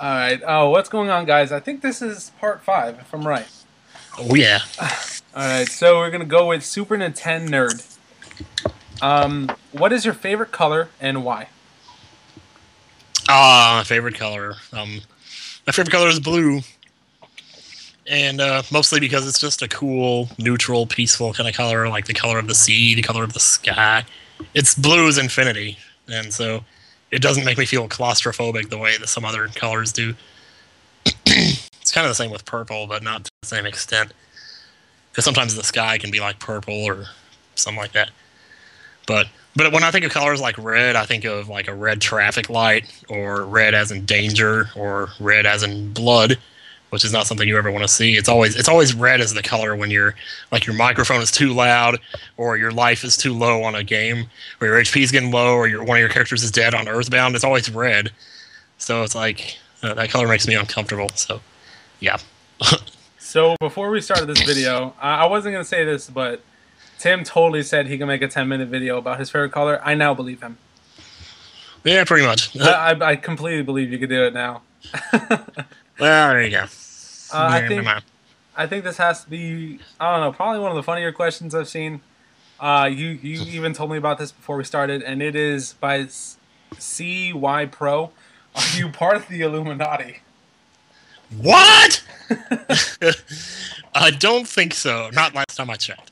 All right. Oh, what's going on, guys? I think this is part 5, if I'm right. Oh yeah. All right. So we're gonna go with Super Nintendo Nerd. What is your favorite color and why? My favorite color. My favorite color is blue, and mostly because it's just a cool, neutral, peaceful kind of color, like the color of the sea, the color of the sky. It's blue is infinity, and so it doesn't make me feel claustrophobic the way that some other colors do. It's kind of the same with purple, but not to the same extent. Because sometimes the sky can be like purple or something like that. But when I think of colors like red, I think of like a red traffic light, or red as in danger, or red as in blood, which is not something you ever want to see. It's always red as the color when you're like your microphone is too loud, or your life is too low on a game, or your HP is getting low, or one of your characters is dead on Earthbound. It's always red. So it's like that color makes me uncomfortable. So yeah. So before we started this video, I wasn't gonna say this, but Tim totally said he can make a 10-minute video about his favorite color. I now believe him. Yeah, pretty much. I completely believe you could do it now. Well, there you go. I think this has to be, I don't know, probably one of the funnier questions I've seen. You even told me about this before we started, and it is by CY Pro. Are you part of the Illuminati? What? I don't think so. Not last time I checked.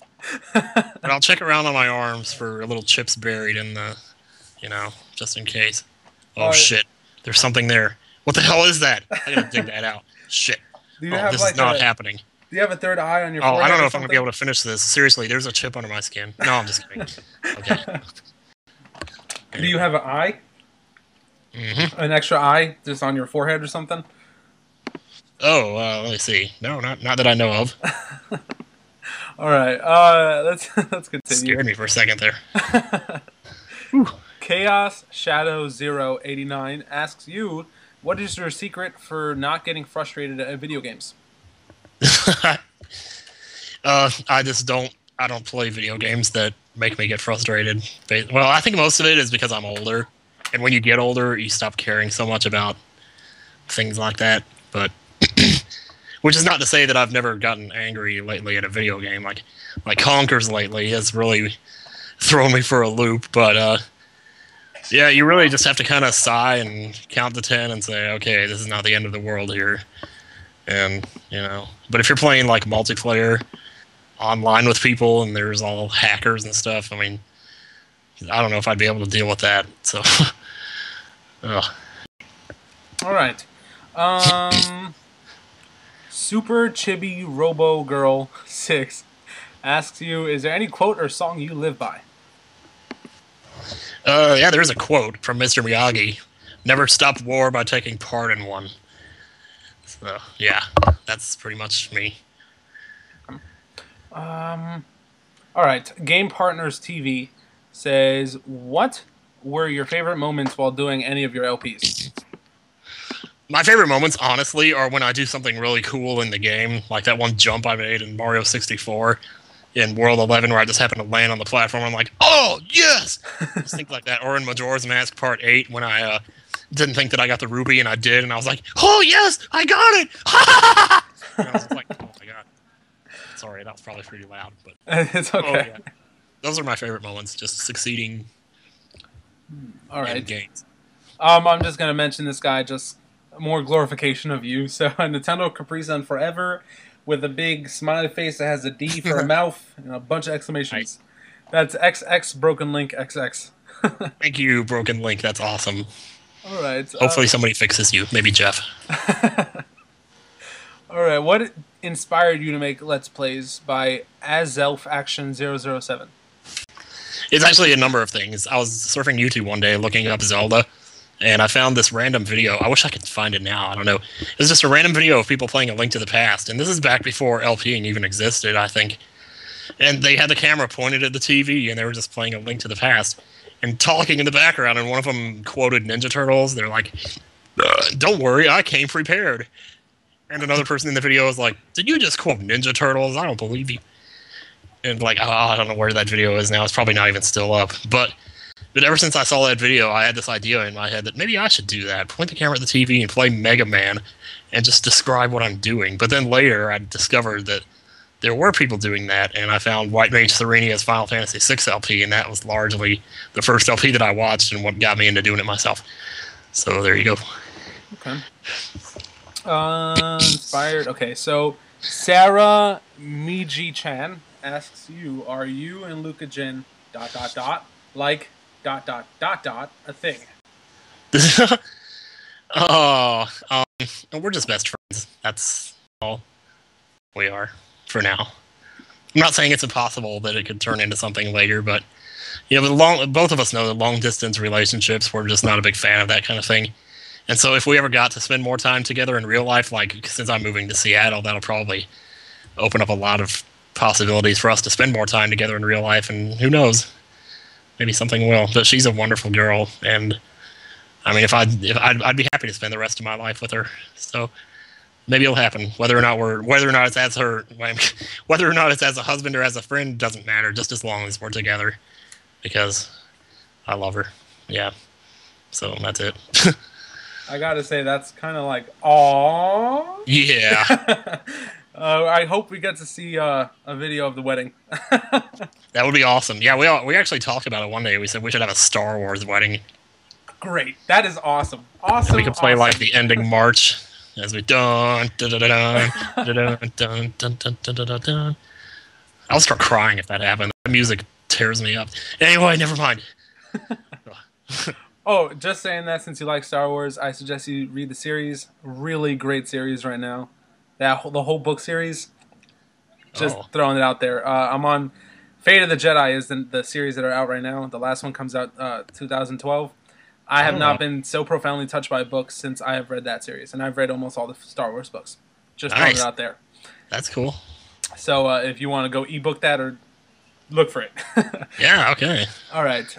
But I'll check around on my arms for little chips buried in the, just in case. Oh, shit. There's something there. What the hell is that? I gotta dig that out. Shit. This is not happening. Do you have a third eye on your forehead? I don't know if I'm gonna be able to finish this. Seriously, there's a chip under my skin. No, I'm just kidding. Okay. Do you have an eye? Mm-hmm. An extra eye just on your forehead or something? Oh, let me see. No, not that I know of. All right, let's continue. Scared me for a second there. Chaos Shadow 089 asks you, what is your secret for not getting frustrated at video games? I don't play video games that make me get frustrated. Well, I think most of it is because I'm older, and when you get older, you stop caring so much about things like that. But which is not to say that I've never gotten angry lately at a video game. Like Conkers lately has really thrown me for a loop. But yeah, you really just have to kind of sigh and count to 10 and say, okay, this is not the end of the world here. And but if you're playing like multiplayer online with people and there's all hackers and stuff, I mean, I don't know if I'd be able to deal with that. So, all right. Super Chibi Robo Girl 6 asks you, is there any quote or song you live by? Yeah, there's a quote from Mr. Miyagi. Never stop war by taking part in one. So, yeah, that's pretty much me. All right. Game Partners TV says, what were your favorite moments while doing any of your LPs? My favorite moments, honestly, are when I do something really cool in the game, like that one jump I made in Mario 64 in World 11 where I just happened to land on the platform. I'm like, oh, yes! Just think like that. Or in Majora's Mask Part 8 when I didn't think that I got the ruby, and I did, and I was like, oh, yes! I got it! And I was like, oh, my God. Sorry, that was probably pretty loud. But it's okay. Oh, yeah. Those are my favorite moments, just succeeding all right. in games. I'm just going to mention this guy, just more glorification of you. So NintendoCapriSun Forever with a big smiley face that has a D for a mouth and a bunch of exclamations. Right. That's XX Broken Link XX. Thank you, Broken Link. That's awesome. All right. Hopefully somebody fixes you. Maybe Jeff. All right. What inspired you to make Let's Plays by Azelf Action 007? It's actually a number of things. I was surfing YouTube one day looking up Zelda, and I found this random video. I wish I could find it now. I don't know. It was just a random video of people playing A Link to the Past, and this is back before LPing even existed, I think. And they had the camera pointed at the TV, and they were just playing A Link to the Past and talking in the background, and one of them quoted Ninja Turtles. They're like, don't worry, I came prepared. And another person in the video was like, did you just quote Ninja Turtles? I don't believe you. And like, I don't know where that video is now. It's probably not even still up. But But ever since I saw that video, I had this idea in my head that maybe I should do that. Point the camera at the TV and play Mega Man and just describe what I'm doing. But then later I discovered that there were people doing that, and I found White Mage Serenia's Final Fantasy VI LP, and that was largely the first LP that I watched and what got me into doing it myself. So there you go. Okay. Inspired. Okay, so Sarah Miji-chan asks you, are you and Luca Jin ... like ... a thing? Oh, we're just best friends. That's all we are for now. I'm not saying it's impossible that it could turn into something later, but you know, both of us know that long distance relationships, we're just not a big fan of that kind of thing. And so if we ever got to spend more time together in real life, like since I'm moving to Seattle, that'll probably open up a lot of possibilities for us to spend more time together in real life, and who knows, maybe something will. But she's a wonderful girl, and I mean, I'd be happy to spend the rest of my life with her. So maybe it'll happen. Whether or not it's as a husband or as a friend doesn't matter, just as long as we're together, because I love her. Yeah. So that's it. I gotta say, that's kind of like, aww. Yeah. I hope we get to see a video of the wedding. That would be awesome. Yeah, we actually talked about it one day. We said we should have a Star Wars wedding. Great. That is awesome. Awesome. And we could play like the ending march as we dun dun dun dun dun dun dun dun dun dun. I'll start crying if that happens. The music tears me up. Anyway, never mind. Oh, just saying that, since you like Star Wars, I suggest you read the series. Really great series right now. The whole book series. Just throwing it out there. I'm on Fate of the Jedi is the series that are out right now. The last one comes out 2012. I have not been so profoundly touched by books since I have read that series. And I've read almost all the Star Wars books. Just throwing it out there. That's cool. So if you want to go ebook that or look for it. Yeah, okay. All right.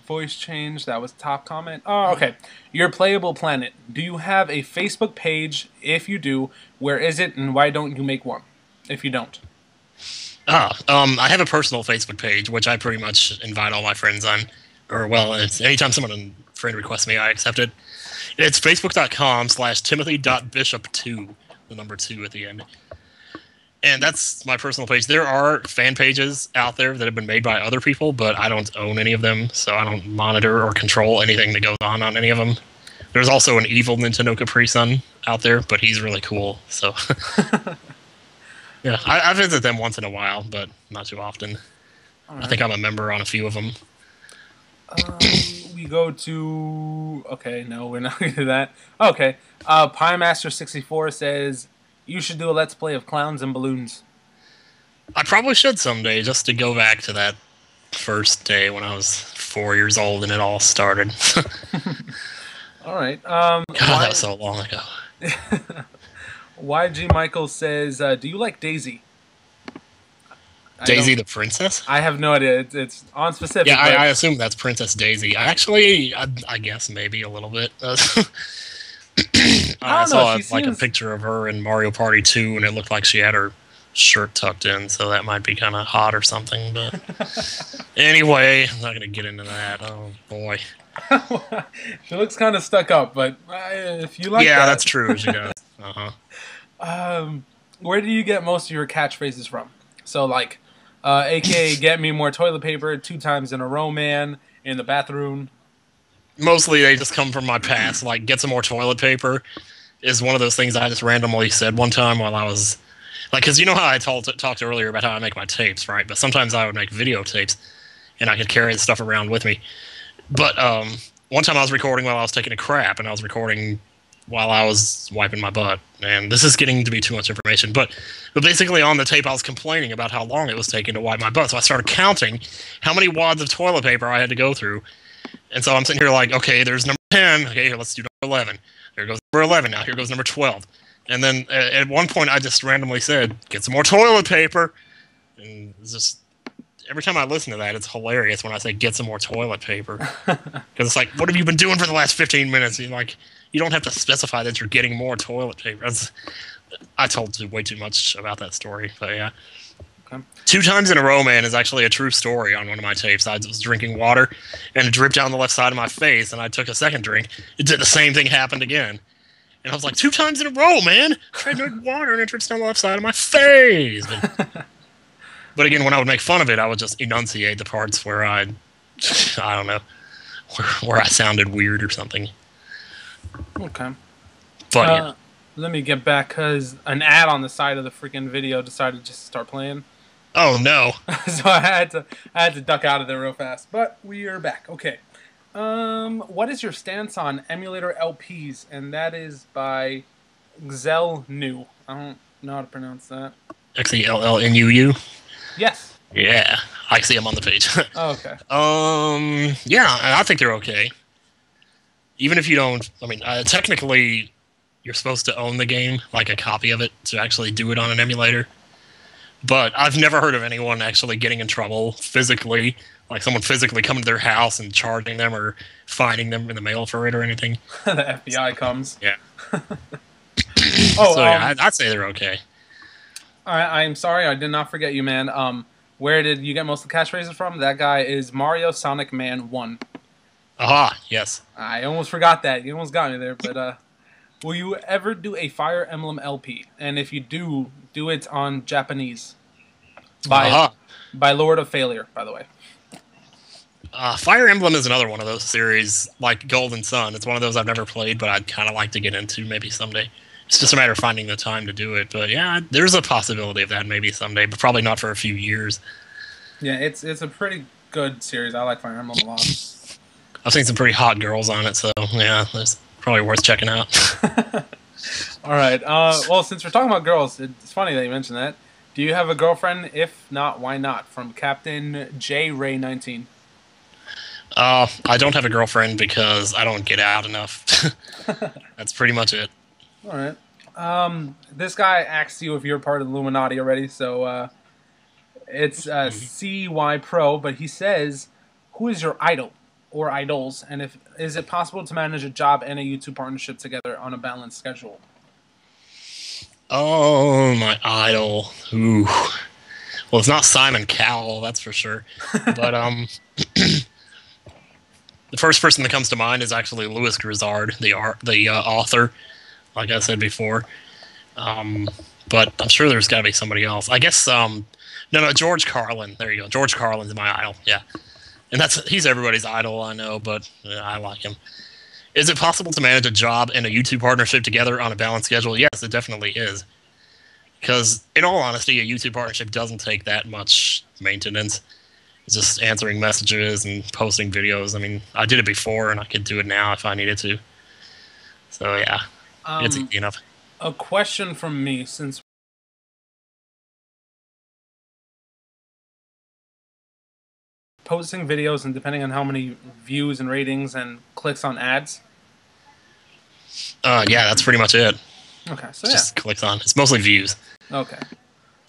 Voice change. That was top comment. Oh, okay. Your Playable Planet. Do you have a Facebook page? If you do, where is it, and why don't you make one? If you don't. I have a personal Facebook page, which I pretty much invite all my friends on. Or, well, it's anytime someone friend requests me, I accept it. It's facebook.com/timothy.bishop2, the number 2 at the end. And that's my personal page. There are fan pages out there that have been made by other people, but I don't own any of them, so I don't monitor or control anything that goes on any of them. There's also an evil NintendoCapriSun out there, but he's really cool, so... Yeah, I visit them once in a while, but not too often. Right. I think I'm a member on a few of them. We go to... Okay, no, we're not going to do that. Okay. PieMaster64 says... You should do a Let's Play of Clowns and Balloons. I probably should someday, just to go back to that first day when I was 4 years old and it all started. All right. God, that was so long ago. YG Michael says, do you like Daisy? Daisy the princess? I have no idea. It's on specific. Yeah, I assume that's Princess Daisy. I guess maybe a little bit. I saw a picture of her in Mario Party 2, and it looked like she had her shirt tucked in, so that might be kind of hot or something. But anyway, I'm not going to get into that. Oh, boy. She looks kind of stuck up, but if you like that... Yeah, that's true. She does. Where do you get most of your catchphrases from? So, like, a.k.a. get me more toilet paper 2 times in a row, man, in the bathroom. Mostly they just come from my past. Like, get some more toilet paper is one of those things I just randomly said one time while I was... Like, because you know how I talked earlier about how I make my tapes, right? But sometimes I would make videotapes, and I could carry the stuff around with me. But one time I was recording while I was taking a crap, and I was recording while I was wiping my butt. And this is getting to be too much information. But basically on the tape I was complaining about how long it was taking to wipe my butt. So I started counting how many wads of toilet paper I had to go through. And so I'm sitting here like, okay, there's number 10. Okay, here, let's do number 11. Here goes number 11 now. Here goes number 12. And then at one point I just randomly said, get some more toilet paper. And it's just, every time I listen to that, it's hilarious when I say, get some more toilet paper. Because it's like, what have you been doing for the last 15 minutes? You're like, you don't have to specify that you're getting more toilet paper. I told you way too much about that story, but yeah. Okay. 2 times in a row, man, is actually a true story on one of my tapes. I was drinking water, and it dripped down the left side of my face, and I took a second drink. It did the same thing happened again. And I was like, 2 times in a row, man! I tried to drink water, and it drips down the left side of my face! But again, when I would make fun of it, I would just enunciate the parts where I don't know, where I sounded weird or something. Okay. But, yeah. Let me get back, because an ad on the side of the freaking video decided just to start playing. Oh, no. So I had to duck out of there real fast. But we are back. Okay. What is your stance on emulator LPs? And that is by Xellnu. I don't know how to pronounce that. Xellnuu? Yes. Yeah, I see them on the page. Oh, okay. Yeah, I think they're okay. Even if you don't, I mean, technically, you're supposed to own the game, like a copy of it, to actually do it on an emulator. But I've never heard of anyone actually getting in trouble physically, like someone physically coming to their house and charging them or finding them in the mail for it or anything. The FBI comes. Yeah. Oh, so yeah, I'd say they're okay. I'm sorry, I did not forget you, man. Where did you get most of the catchphrases from? That guy is Mario Sonic Man 1. Aha, yes. I almost forgot that. You almost got me there, but will you ever do a Fire Emblem LP? And if you do, do it on Japanese. By Lord of Failure, by the way. Fire Emblem is another one of those series, like Golden Sun. It's one of those I've never played, but I'd kind of like to get into maybe someday. It's just a matter of finding the time to do it. But yeah, there's a possibility of that maybe someday, but probably not for a few years. Yeah, it's a pretty good series. I like Fire Emblem a lot. I've seen some pretty hot girls on it, so yeah, it's probably worth checking out. All right. Well, since we're talking about girls, it's funny that you mentioned that. Do you have a girlfriend? If not, why not? From Captain J Ray 19. I don't have a girlfriend because I don't get out enough. That's pretty much it. All right. This guy asked you if you're part of the Illuminati already, so it's CY Pro, but he says, who is your idol or idols, and is it possible to manage a job and a YouTube partnership together on a balanced schedule? Oh, my idol. Ooh. Well, it's not Simon Cowell, that's for sure. But the first person that comes to mind is actually Louis Grizzard, the author, like I said before. But I'm sure there's got to be somebody else. I guess, no, George Carlin. There you go. George Carlin's my idol, yeah. And he's everybody's idol, I know, but I like him. Is it possible to manage a job and a YouTube partnership together on a balanced schedule? Yes, it definitely is. Because, in all honesty, a YouTube partnership doesn't take that much maintenance. It's just answering messages and posting videos. I mean, I did it before, and I could do it now if I needed to. So, yeah, it's easy enough. A question from me, since posting videos and depending on how many views and ratings and clicks on ads? Yeah, that's pretty much it. Okay, so just clicks on. It's mostly views. Okay.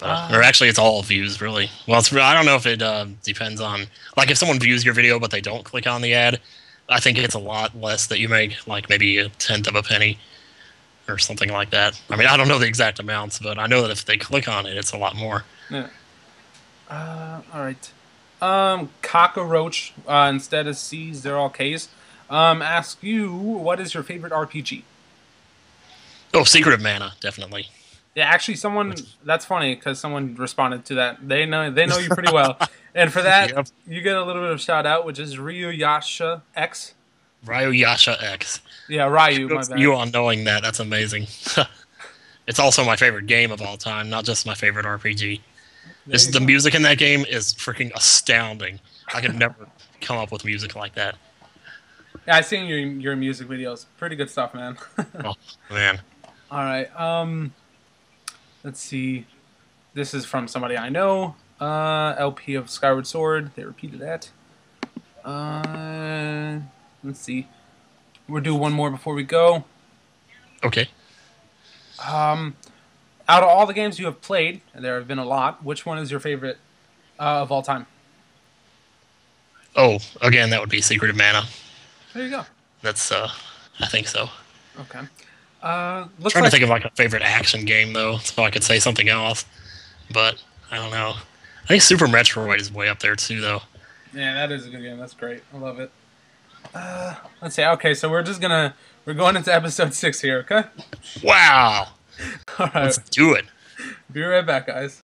Or actually, it's all views, really. Well, I don't know if it depends on... Like, if someone views your video but they don't click on the ad, I think it's a lot less that you make, like maybe 1/10 of a penny or something like that. I mean, I don't know the exact amounts, but I know that if they click on it, it's a lot more. Yeah. All right. Cockroach, instead of C's, they're all K's. Ask you, what is your favorite RPG? Oh, Secret of Mana, definitely. Yeah, actually, that's funny because someone responded to that. They know you pretty well, and for that, yep. You get a little bit of shout out, which is Ryuyasha X. Ryuyasha X. Yeah, Ryu. My bad. You on knowing that? That's amazing. It's also my favorite game of all time, not just my favorite RPG. The music in that game is freaking astounding. I could never come up with music like that. Yeah, I've seen your music videos. Pretty good stuff, man. Oh, man. All right. Let's see. This is from somebody I know. LP of Skyward Sword. They repeated that. Let's see. We'll do one more before we go. Okay. Out of all the games you have played, and there have been a lot, which one is your favorite of all time? Oh, again, that would be Secret of Mana. There you go. That's, I think so. Okay. Trying to think of like a favorite action game, though, so I could say something else. But I don't know. I think Super Metroid is way up there too, though. Yeah, that is a good game. That's great. I love it. Let's see. Okay, so we're going into episode 6 here. Okay. Wow. All right. Let's do it. Be right back, guys.